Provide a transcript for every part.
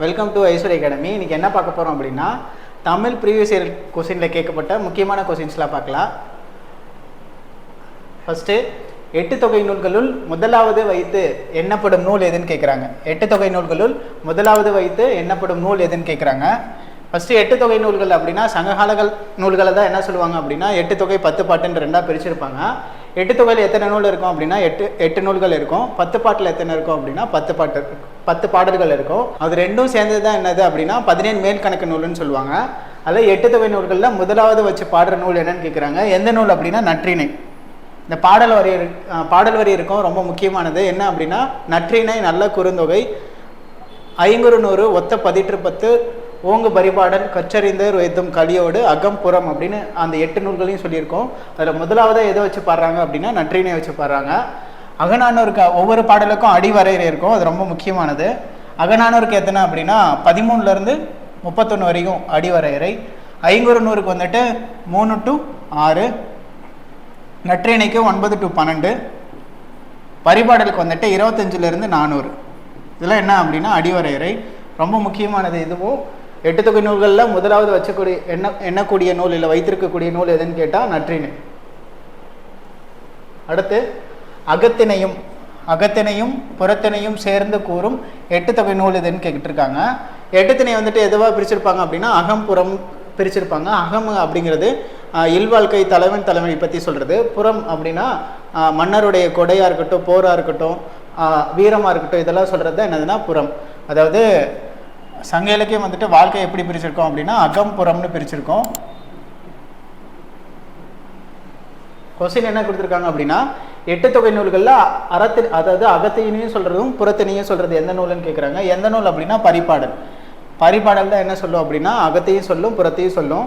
Welcome to Aishwarya academy. இன்றைக்கி என்ன பார்க்க போகிறோம் அப்படின்னா, தமிழ் ப்ரீவியஸ் இயர் கொஸ்டினில் கேட்கப்பட்ட முக்கியமான கொஸ்டின்ஸ்லாம் பார்க்கலாம். ஃபஸ்ட்டு, 8 தொகை நூல்களுள் முதலாவது வைத்து எண்ணப்படும் நூல் எதுன்னு கேட்குறாங்க. 8 தொகை நூல்களுள் முதலாவது வைத்து எண்ணப்படும் நூல் எதுன்னு கேட்குறாங்க. ஃபஸ்ட்டு 8 தொகை நூல்கள் அப்படின்னா சங்ககாலங்கள் நூல்களை தான் என்ன சொல்லுவாங்க அப்படின்னா 8 தொகை 10 பாட்டுன்னு ரெண்டாக பிரிச்சிருப்பாங்க. 8 தொகையில் எத்தனை நூல் இருக்கும் அப்படின்னா 8 நூல்கள் இருக்கும். 10 பாட்டில் எத்தனை இருக்கும் அப்படின்னா 10 பாடல்கள் இருக்கும். அது ரெண்டும் சேர்ந்தது தான் என்னது அப்படின்னா 17 மேல் கணக்கு நூல்னு சொல்லுவாங்க. அதில் 8 தொகை நூல்களில் முதலாவது வச்சு பாடுற நூல் என்னன்னு கேட்குறாங்க. எந்த நூல் அப்படின்னா நற்றிணை. இந்த பாடல் வரி இருக்கும், ரொம்ப முக்கியமானது. என்ன அப்படின்னா நற்றிணை, நல்ல குறுந்தொகை, ஐங்குறு நூறு, ஒத்த பதிற்று 10, ஓங்கு பரிபாடல், கற்றறிந்தர் வைத்தும் கலியோடு, அகம் புறம் அப்படின்னு அந்த 8 நூல்களையும் சொல்லியிருக்கோம். அதில் முதலாவதாக எதை வச்சு பாடுறாங்க அப்படின்னா நற்றினை வச்சு பாடுறாங்க. அகநானூருக்கு ஒவ்வொரு பாடலுக்கும் அடிவரையறை இருக்கும், அது ரொம்ப முக்கியமானது. அகநானூருக்கு எத்தனை அப்படின்னா 13லேருந்து 31 வரைக்கும் அடிவரையறை. ஐங்குறு நூறுக்கு வந்துட்டு 3 to 6, நற்றிணைக்கு 9 to 12, பரிபாடலுக்கு வந்துட்டு 25லேருந்து 400. இதெல்லாம் என்ன அப்படின்னா அடிவரையறை, ரொம்ப முக்கியமானது. இதுவும் 8 தொகை நூல்களில் முதலாவது வச்சக்கூடிய எண்ணக்கூடிய நூல் இல்லை வைத்திருக்கக்கூடிய நூல் எதுன்னு கேட்டால் நற்றிணை. அடுத்து அகத்தினையும் புறத்தினையும் சேர்ந்து கூறும் 8 தொகை நூல் எதுன்னு கேட்டுருக்காங்க. 8 திணை வந்துட்டு எதுவாக பிரிச்சிருப்பாங்க அப்படின்னா அகம் புறம் பிரிச்சிருப்பாங்க. அகம் அப்படிங்கிறது இல்வாழ்க்கை, தலைவனை பற்றி சொல்கிறது. புறம் அப்படின்னா மன்னருடைய கொடையாக இருக்கட்டும், போராக இருக்கட்டும், வீரமாக இருக்கட்டும், இதெல்லாம் சொல்கிறது தான் என்னதுன்னா புறம். அதாவது சங்க இலக்கியம் வந்துட்டு வாழ்க்கை எப்படி பிரிச்சிருக்கோம் அப்படின்னா அகம் புறம்னு பிரிச்சிருக்கோம். கொஸ்டின் என்ன கொடுத்துருக்காங்க அப்படின்னா 8 தொகை நூல்களில் அதாவது அகத்தினையும் சொல்கிறதும் புறத்தினையும் சொல்கிறது எந்த நூல்னு கேட்குறாங்க. எந்த நூல் அப்படின்னா பரிபாடல் தான் என்ன சொல்லும் அப்படின்னா அகத்தையும் சொல்லும் புறத்தையும் சொல்லும்.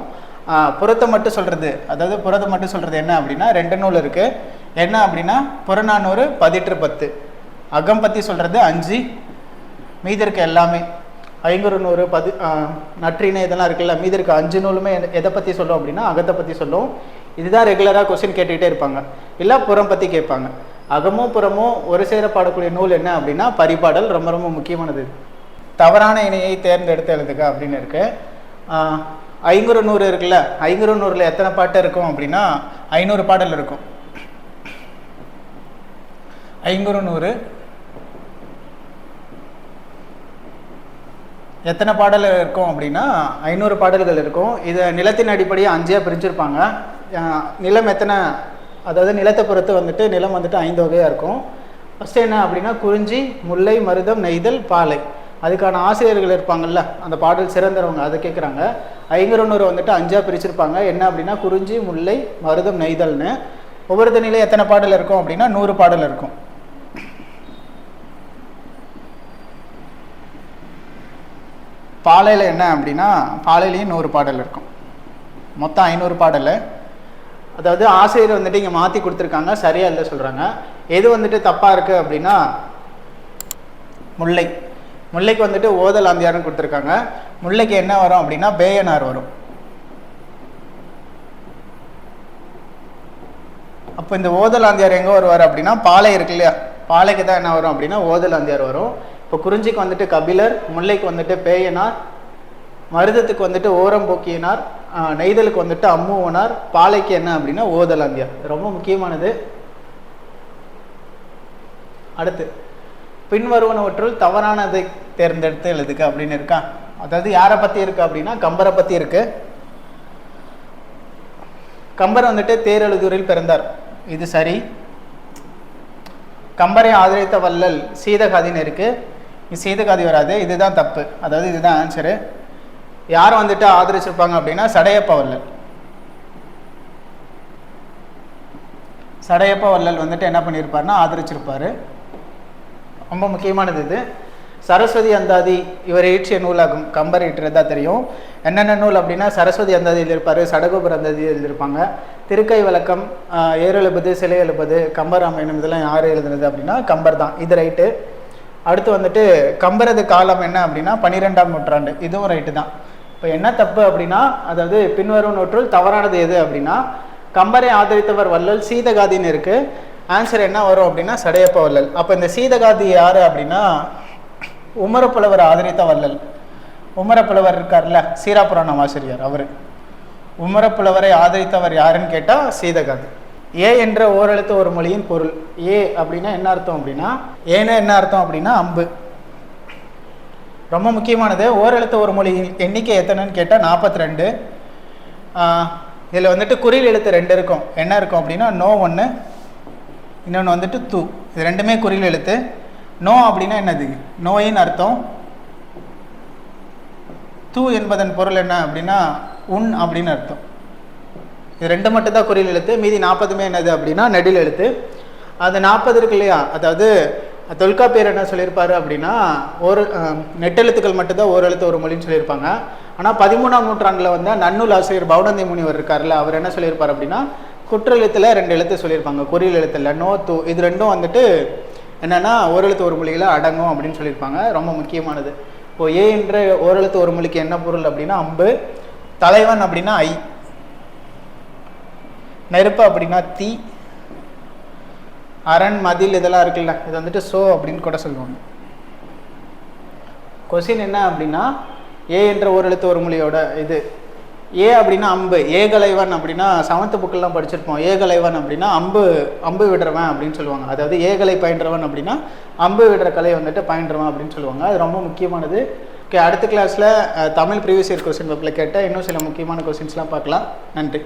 புறத்தை மட்டும் சொல்கிறது, அதாவது புறத்தை மட்டும் சொல்கிறது என்ன அப்படின்னா 2 நூல் இருக்குது. என்ன அப்படின்னா புறநானூறு, பதிற்று 10. அகம் பற்றி சொல்கிறது 5, மீதி இருக்க எல்லாமே ஐங்குறு நூறு, நற்றிணை இதெல்லாம் இருக்குல்ல, மீதி இருக்க 5 நூலுமே எதை பற்றி சொல்லும் அப்படின்னா அகத்தை பற்றி சொல்லும். இதுதான் ரெகுலராக கொஸ்டின் கேட்டுக்கிட்டே இருப்பாங்க. இல்லை புறம் பற்றி கேட்பாங்க. அகமும் புறமும் ஒரு சேர பாடக்கூடிய நூல் என்ன அப்படின்னா பரிபாடல், ரொம்ப ரொம்ப முக்கியமானது. தவறான இணையை தேர்ந்தெடுத்து எழுதுக அப்படின்னு இருக்கு. ஐங்குறு நூறு இருக்குல்ல, ஐங்குறு நூறில் எத்தனை பாட்டு இருக்கும் அப்படின்னா 500 பாடல் இருக்கும். ஐங்குறு நூறு எத்தனை பாடல் இருக்கும் அப்படின்னா 500 பாடல்கள் இருக்கும். இதை நிலத்தின் அடிப்படையை 5ஆக பிரிச்சிருப்பாங்க. நிலம் எத்தனை, அதாவது நிலத்தை பொறுத்து வந்துட்டு நிலம் வந்துட்டு 5 வகையாக இருக்கும். ஃபஸ்ட்டு என்ன அப்படின்னா குறிஞ்சி, முல்லை, மருதம், நெய்தல், பாலை. அதுக்கான ஆசிரியர்கள் இருப்பாங்கள்ல, அந்த பாடல் சிறந்தவங்க, அதை கேட்குறாங்க. ஐங்குறு நூறு வந்துட்டு 5ஆக பிரிச்சிருப்பாங்க. என்ன அப்படின்னா குறிஞ்சி, முல்லை, மருதம், நெய்தல்னு. ஒவ்வொரு தண்ணியில எத்தனை பாடல் இருக்கும் அப்படின்னா 100 பாடல் இருக்கும். பாலையில் என்ன அப்படின்னா பாலையிலையும் 100 பாடல் இருக்கும். மொத்தம் 500 பாடல். அதாவது ஆசிரியர் வந்துட்டு இங்கே மாற்றி கொடுத்துருக்காங்க, சரியா இல்லை சொல்கிறாங்க. எது வந்துட்டு தப்பாக இருக்குது அப்படின்னா முல்லைக்கு வந்துட்டு ஓதல் ஆந்தியார்னு கொடுத்துருக்காங்க. முல்லைக்கு என்ன வரும் அப்படின்னா பேயனார் வரும். அப்போ இந்த ஓதல் ஆந்தியார் எங்கே வருவார் அப்படின்னா பாலை இருக்கு இல்லையா, பாலைக்கு தான் என்ன வரும் அப்படின்னா ஓதல் ஆந்தியார் வரும். இப்போ குறிஞ்சிக்கு வந்துட்டு கபிலர், முல்லைக்கு வந்துட்டு பேயனார், மருதத்துக்கு வந்துட்டு ஓரம்போக்கியனார், நெய்தலுக்கு வந்துட்டு அம்முவனார், பாலைக்கு என்ன அப்படின்னா ஓதலாந்தியார். ரொம்ப முக்கியமானது. அடுத்து பின்வருவனவற்றுள் தவறானதை தேர்ந்தெடுத்து எழுதுக அப்படின்னு இருக்கா. அதாவது யாரை பற்றி இருக்கு அப்படின்னா கம்பரை பற்றி இருக்கு. கம்பர் வந்துட்டு தேரெழுதூரில் பிறந்தார், இது சரி. கம்பரை ஆதரித்த வள்ளல் சீதகாதின்னு இருக்கு, சீதகாதி வராது, இதுதான் தப்பு. அதாவது இதுதான் ஆன்சரு. யார் வந்துட்டு ஆதரிச்சிருப்பாங்க அப்படின்னா சடையப்ப வள்ளல் வந்துட்டு என்ன பண்ணியிருப்பாருன்னா ஆதரிச்சிருப்பாரு. ரொம்ப முக்கியமானது இது. சரஸ்வதி அந்தாதி இவர் இயற்றிய நூலாகும். கம்பர் இயற்றுறதா தெரியும். என்னென்ன நூல் அப்படின்னா சரஸ்வதி அந்தாதி எழுதியிருப்பாரு, சடகோபர் அந்தாதி எழுதியிருப்பாங்க, திருக்கை விளக்கம், ஏறெழுபது, சிலை எழுபது, கம்பராமாயணம், இதெல்லாம் யார் எழுதுனது அப்படின்னா கம்பர் தான். இது ரைட்டு. அடுத்து வந்துட்டு கம்பரது காலம் என்ன அப்படின்னா 12ஆம் நூற்றாண்டு, இதுவும் ரைட்டு தான். இப்போ என்ன தப்பு அப்படின்னா, அதாவது பின்வரும் நூற்றுள் தவறானது எது அப்படின்னா கம்பரை ஆதரித்தவர் வள்ளல் சீதகாதின்னு இருக்கு. ஆன்சர் என்ன வரும் அப்படின்னா சடையப்ப வள்ளல். அப்போ இந்த சீதகாதி யாரு அப்படின்னா உமரப்புலவர் ஆதரித்த வள்ளல். உமரப்புலவர் இருக்கார்ல, சீராபுராணம் ஆசிரியர், அவர். உமரப்புலவரை ஆதரித்தவர் யாருன்னு கேட்டால் சீதகாதி. ஏ என்ற ஓரெழுத்து ஒரு மொழியின் பொருள். ஏ அப்படின்னா என்ன அர்த்தம் அப்படின்னா, ஏன்னா என்ன அர்த்தம் அப்படின்னா அம்பு. ரொம்ப முக்கியமானது. ஓரெழுத்து ஒரு மொழியின் எண்ணிக்கை எத்தனைன்னு கேட்டால் 42. இதில் வந்துட்டு குறில் எழுத்து 2 இருக்கும். என்ன இருக்கும் அப்படின்னா நோ 1, இன்னொன்று வந்துட்டு தூ. இது ரெண்டுமே குறில் எழுத்து. நோ அப்படின்னா என்னது? நோயின் அர்த்தம். தூ என்பதன் பொருள் என்ன அப்படின்னா உன் அப்படின்னு அர்த்தம். இது 2 மட்டும் தான் குறில் எழுத்து. மீதி 40மே என்னது அப்படின்னா நெடில் எழுத்து. அது 40 இருக்கு இல்லையா, அதாவது தொல்காப்பியர் என்ன சொல்லியிருப்பாரு அப்படின்னா ஒரு நெட்டெழுத்துக்கள் மட்டும்தான் ஓரெழுத்து ஒரு மொழின்னு சொல்லியிருப்பாங்க. ஆனால் 13ஆம் நூற்றாண்டில் வந்து நன்னூல் ஆசிரியர் பவுடந்தி முனிவர் இருக்கார்ல, அவர் என்ன சொல்லியிருப்பார் அப்படின்னா குற்றெழுத்தில் 2 எழுத்து சொல்லியிருப்பாங்க, குறில் எழுத்துல நோ தூ. இது ரெண்டும் வந்துட்டு என்னன்னா ஓரெழுத்து ஒரு மொழியில் அடங்கும் அப்படின்னு சொல்லியிருப்பாங்க. ரொம்ப முக்கியமானது. இப்போ ஏ என்ற ஓரெழுத்து ஒரு மொழிக்கு என்ன பொருள் அப்படின்னா அம்பு. தலைவன் அப்படின்னா ஐ. நெருப்பு அப்படின்னா தீ. அரண், மதில் இதெல்லாம் இருக்குல்ல, இது வந்துட்டு சோ அப்படின்னு கூட சொல்லுவாங்க. கொஸ்டின் என்ன அப்படின்னா ஏ என்ற ஓரெழுத்து ஒரு மொழியோட இது. ஏ அப்படின்னா அம்பு. ஏகலைவன் அப்படின்னா 7th புக்கெல்லாம் படிச்சிருப்போம். ஏகலைவன் அப்படின்னா அம்பு விடுறவன் அப்படின்னு சொல்லுவாங்க. அதாவது ஏகலை பயின்றவன் அப்படின்னா அம்பு விடுற கலை வந்துட்டு பயின்றவன் அப்படின்னு சொல்லுவாங்க. அது ரொம்ப முக்கியமானது. ஓகே, அடுத்த கிளாஸில் தமிழ் ப்ரீவியஸ் இயர் கொஸ்டின் பேப்பரில் கேட்ட இன்னும் சில முக்கியமான கொஸ்டின்ஸ்லாம் பார்க்கலாம். நன்றி.